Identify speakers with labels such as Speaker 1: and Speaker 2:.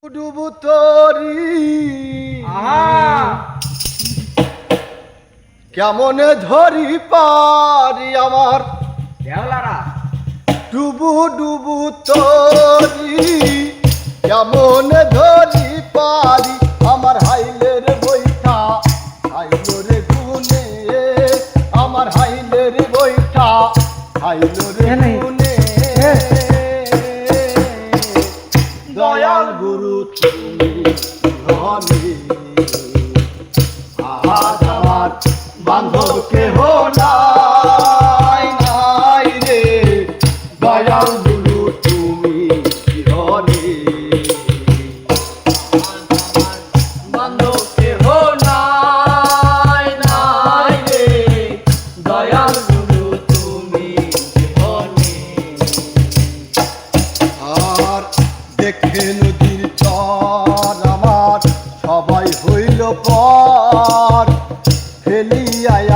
Speaker 1: ডুবু তরি কেমনে ধরি পারি আমার
Speaker 2: দেওলারা
Speaker 1: ডুবু ডুবু তরি কেমনে ধরি পারি আমার হাইলের বৈঠা হাইলোরে গুনে আমার হাইলের বৈঠা হাইলোরে গুনে দয়াল গুরু তুমি ধনী আজ আমার বান্ধব কেহ নাই নাই রে দয়াল গুরু তুমি ধনী বান্ধব কেহ নাই নাই রে দয়াল গুরু তুমি ধনী আর দেখে নদীর চর আমার সবাই হইল পর ফেলিয়া